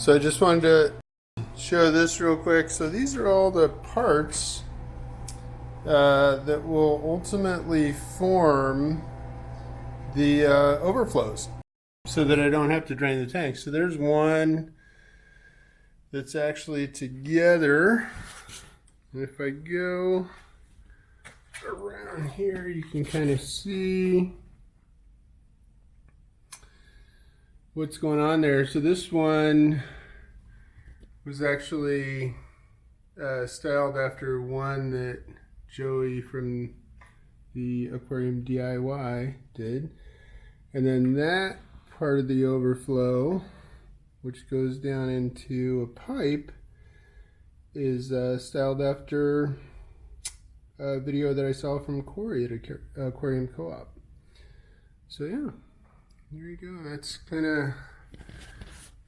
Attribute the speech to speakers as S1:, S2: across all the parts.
S1: So I just wanted to show this real quick. So these are all the parts that will ultimately form the overflows so that I don't have to drain the tank. So there's one that's actually together. And if I go around here, you can kind of see what's going on there. So this one was actually styled after one that Joey from the Aquarium DIY did. And then that part of the overflow, which goes down into a pipe, is styled after a video that I saw from Corey at Aquarium Co-op. So yeah, there you go. That's kind of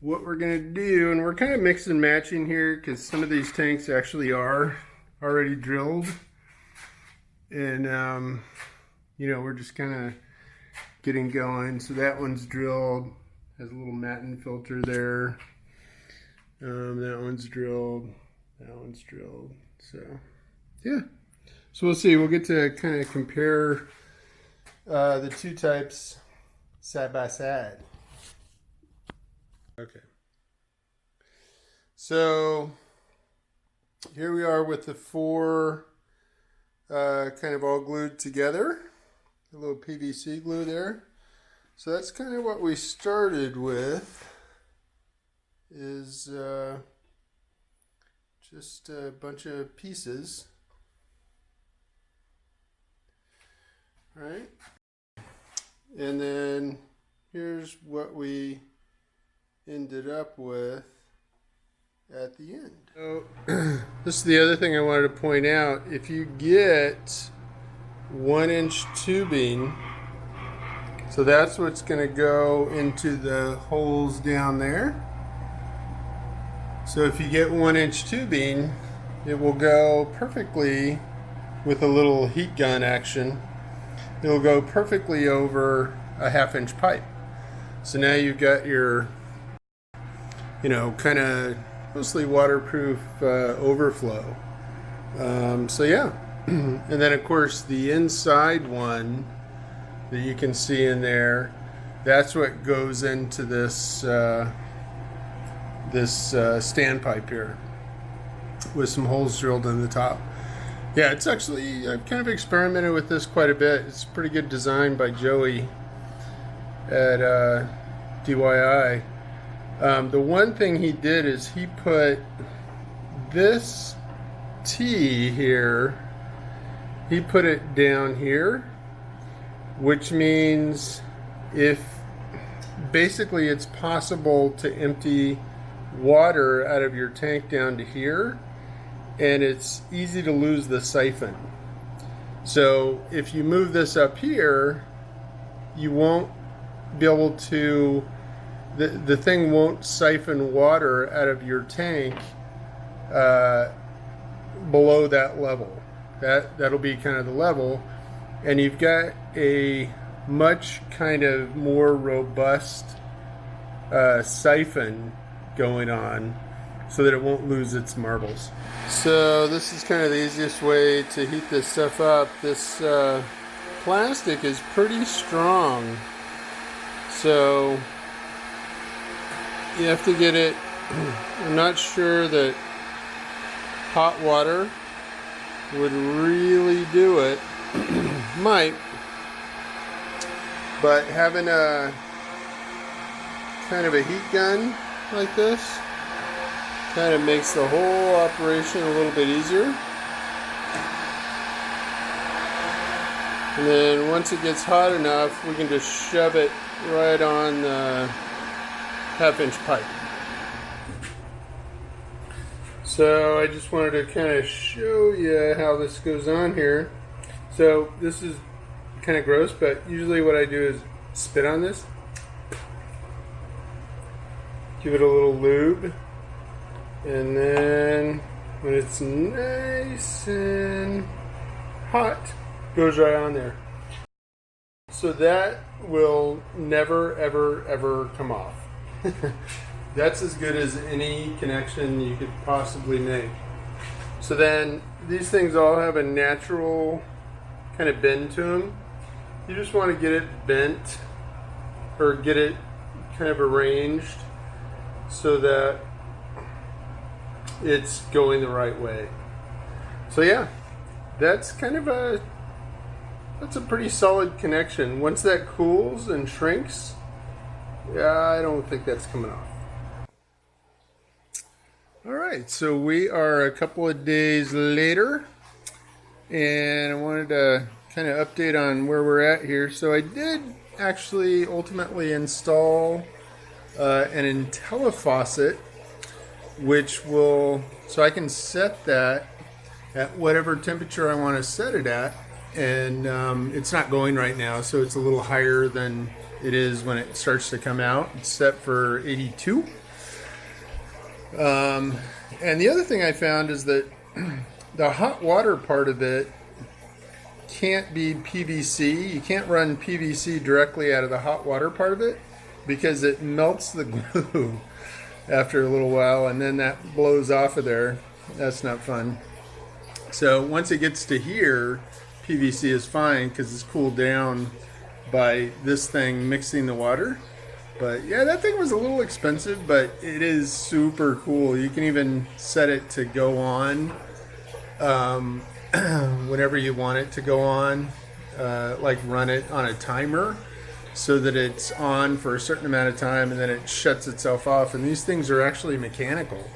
S1: what we're gonna do, and we're kind of mix and matching here because some of these tanks actually are already drilled, and you know, we're just kind of getting going. So that one's drilled, has a little matin filter there. That one's drilled. That one's drilled. So yeah. So we'll see. We'll get to kind of compare the two types side by side. Okay. So here we are with the four kind of all glued together. A little PVC glue there. So that's kind of what we started with, is just a bunch of pieces. Right? And then here's what we ended up with at the end. So this is the other thing I wanted to point out. If you get 1-inch tubing, so that's what's going to go into the holes down there. So if you get 1-inch tubing, it will go perfectly with a little heat gun action. It'll go perfectly over a 1/2-inch pipe. So now you've got your, you know, kind of mostly waterproof overflow. So yeah. And then of course the inside one that you can see in there, that's what goes into this standpipe here with some holes drilled in the top. Yeah, it's actually, I've kind of experimented with this quite a bit. It's a pretty good design by Joey at DIY. The one thing he did is he put this T here, he put it down here, which means if basically it's possible to empty water out of your tank down to here, and it's easy to lose the siphon. So if you move this up here, you won't be able to, the thing won't siphon water out of your tank below that level. That'll be kind of the level, and you've got a much kind of more robust siphon going on so that it won't lose its marbles. So this is kind of the easiest way to heat this stuff up. This plastic is pretty strong, so you have to get it. I'm not sure that hot water would really do it. Might, but having a kind of a heat gun like this kind of makes the whole operation a little bit easier. And then once it gets hot enough, we can just shove it right on the 1/2-inch pipe. So I just wanted to kind of show you how this goes on here. So this is kind of gross, but usually what I do is spit on this, give it a little lube, and then when it's nice and hot, goes right on there. So that will never, ever, ever come off. That's as good as any connection you could possibly make. So then these things all have a natural kind of bend to them. You just want to get it bent or get it kind of arranged so that it's going the right way. So yeah, that's a pretty solid connection. Once that cools and shrinks, yeah, I don't think that's coming off. All right, so we are a couple of days later, and I wanted to kind of update on where we're at here. So I did actually ultimately install an Intellifaucet, which will, so I can set that at whatever temperature I want to set it at, and it's not going right now, so it's a little higher than it is when it starts to come out. It's set for 82. And the other thing I found is that the hot water part of it can't be PVC. You can't run PVC directly out of the hot water part of it because it melts the glue after a little while, and then that blows off of there. That's not fun. So once it gets to here, PVC is fine because it's cooled down by this thing mixing the water. But yeah, that thing was a little expensive, but it is super cool. You can even set it to go on whenever you want it to go on, like run it on a timer so that it's on for a certain amount of time and then it shuts itself off. And these things are actually mechanical.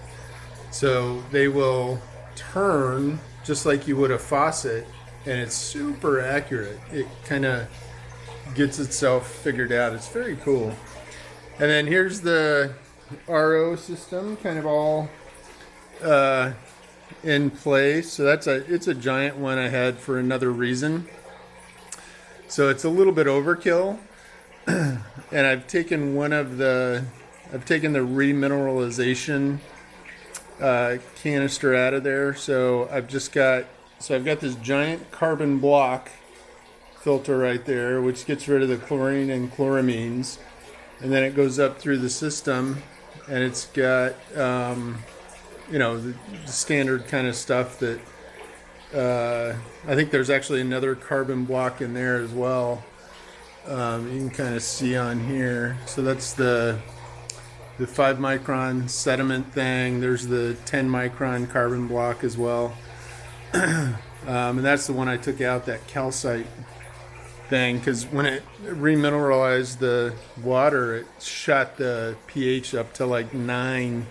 S1: So they will turn just like you would a faucet, and it's super accurate. It kind of gets itself figured out. It's very cool. And then here's the RO system, kind of all in place. So it's a giant one I had for another reason. So it's a little bit overkill. And I've taken the remineralization canister out of there. So I've got this giant carbon block filter right there, which gets rid of the chlorine and chloramines. And then it goes up through the system, and it's got, the standard kind of stuff that I think there's actually another carbon block in there as well. You can kind of see on here. So that's the 5 micron sediment thing. There's the 10 micron carbon block as well. And that's the one I took out, that calcite thing, because when it remineralized the water, it shot the pH up to like 9,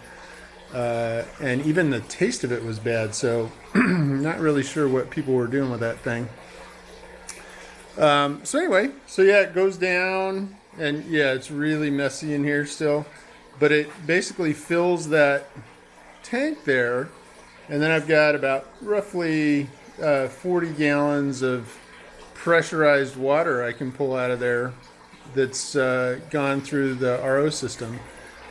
S1: and even the taste of it was bad. So not really sure what people were doing with that thing. So anyway, so yeah, it goes down, and yeah, it's really messy in here still, but it basically fills that tank there, and then I've got about roughly 40 gallons of pressurized water I can pull out of there that's gone through the RO system.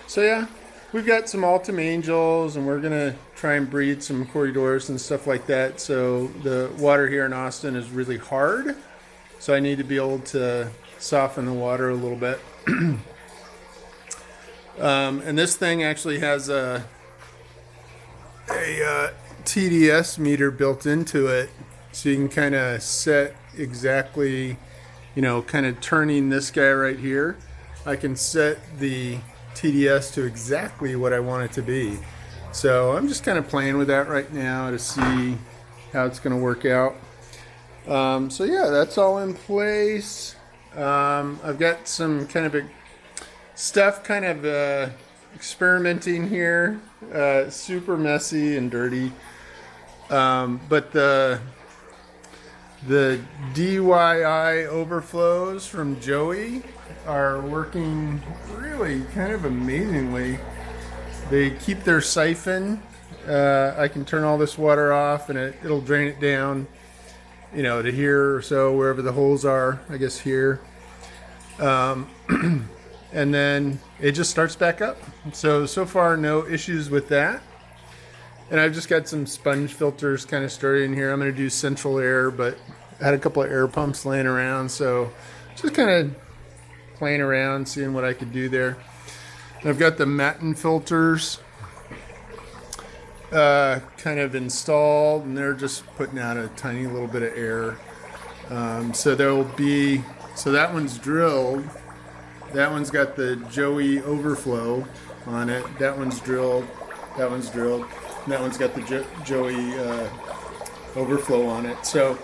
S1: So yeah, we've got some Altum Angels, and we're gonna try and breed some corridors and stuff like that. So the water here in Austin is really hard, so I need to be able to soften the water a little bit. And this thing actually has a TDS meter built into it, so you can kind of set exactly, kind of turning this guy right here. I can set the TDS to exactly what I want it to be. So I'm just kind of playing with that right now to see how it's going to work out. So yeah, that's all in place. I've got some kind of stuff kind of experimenting here. Super messy and dirty. But the DIY overflows from Joey are working really kind of amazingly. They keep their siphon. I can turn all this water off, and it'll drain it down, to here or so, wherever the holes are, I guess here. And then it just starts back up. So far, no issues with that. And I've just got some sponge filters kind of started in here. I'm going to do central air, but I had a couple of air pumps laying around, so just kind of playing around, seeing what I could do there. I've got the Matten filters kind of installed, and they're just putting out a tiny little bit of air. So there will be, so that one's drilled. That one's got the Joey Overflow on it. That one's drilled. That one's drilled. And that one's got the Joey Overflow on it. So,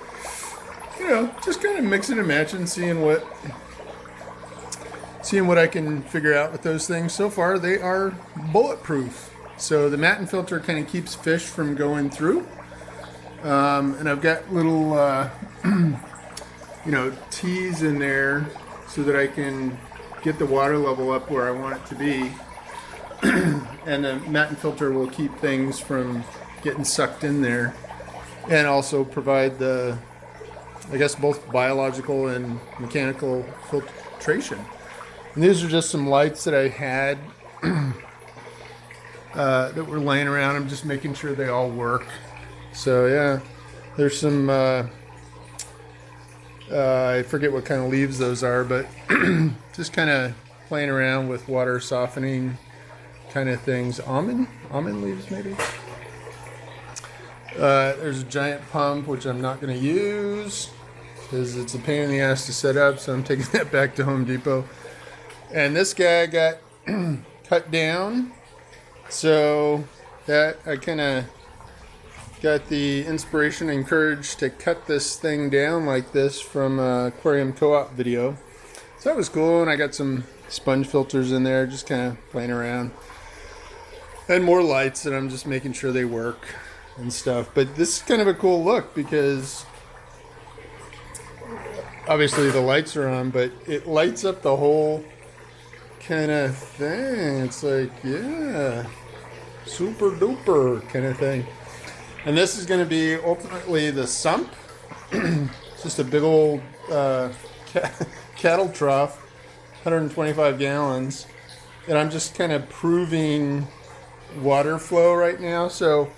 S1: you know, just kind of mixing and matching, seeing what I can figure out with those things. So far, they are bulletproof. So the Matten filter kind of keeps fish from going through. And I've got little, you know, T's in there so that I can get the water level up where I want it to be. And the Matten filter will keep things from getting sucked in there, and also provide the, I guess, both biological and mechanical filtration. And these are just some lights that I had that were laying around. I'm just making sure they all work. So yeah, there's some, I forget what kind of leaves those are, but just kind of playing around with water softening kind of things. Almond leaves maybe. There's a giant pump, which I'm not going to use because it's a pain in the ass to set up, so I'm taking that back to Home Depot. And this guy got cut down, so that I kind of got the inspiration and courage to cut this thing down like this from Aquarium Co-op video. So that was cool, and I got some sponge filters in there, just kind of playing around. And more lights, and I'm just making sure they work and stuff. But this is kind of a cool look because obviously the lights are on, but it lights up the whole kind of thing. It's like, yeah, super duper kind of thing. And this is going to be ultimately the Sump. It's just a big old cattle trough, 125 gallons. And I'm just kind of proving water flow right now. So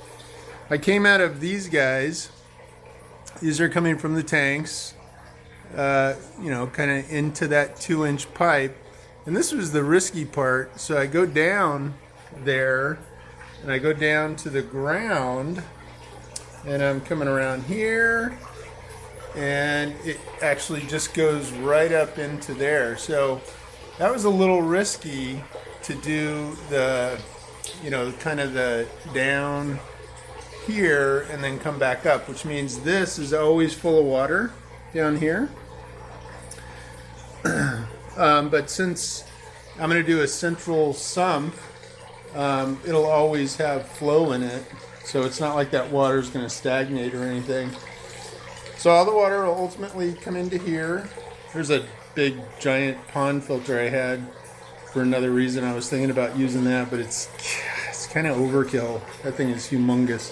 S1: I came out of these guys. These are coming from the tanks, you know, kind of into that 2-inch pipe. And this was the risky part. So I go down there and I go down to the ground, and I'm coming around here, and it actually just goes right up into there. So that was a little risky to do the, you know, kind of the down here and then come back up, which means this is always full of water down here. But since I'm going to do a central sump, it'll always have flow in it. So it's not like that water is going to stagnate or anything. So all the water will ultimately come into here. There's a big giant pond filter I had for another reason. I was thinking about using that, but it's kind of overkill. That thing is humongous.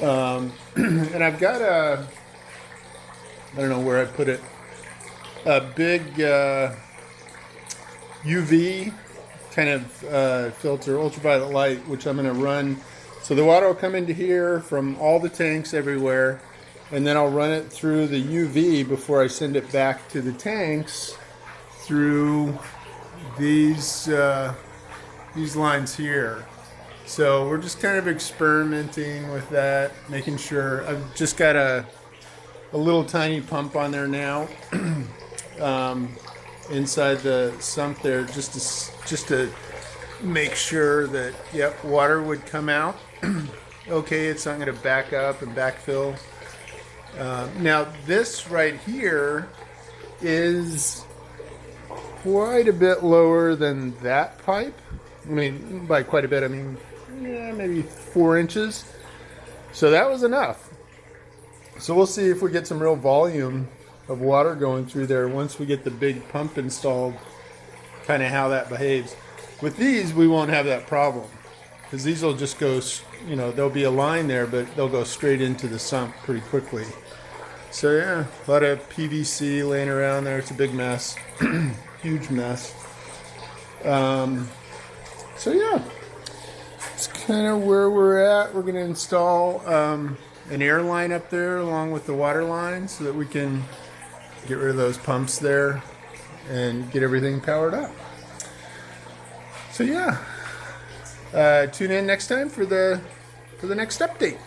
S1: And I've got a, I don't know where I put it, a big UV kind of filter, ultraviolet light, which I'm going to run. So the water will come into here from all the tanks everywhere, and then I'll run it through the UV before I send it back to the tanks through these lines here. So we're just kind of experimenting with that, making sure. I've just got a little tiny pump on there now inside the sump there, just to make sure that, yep, water would come out. Okay, it's not going to back up and backfill. Now this right here is quite a bit lower than that pipe. I mean, by quite a bit, I mean, yeah, maybe 4 inches. So that was enough. So we'll see if we get some real volume of water going through there once we get the big pump installed, kind of how that behaves. With these, we won't have that problem because these will just go, you know, there'll be a line there, but they'll go straight into the sump pretty quickly. So yeah, a lot of PVC laying around there. It's a big mess, huge mess. So yeah, it's kind of where we're at. We're going to install an air line up there along with the water line so that we can get rid of those pumps there and get everything powered up. So yeah, tune in next time for the next update.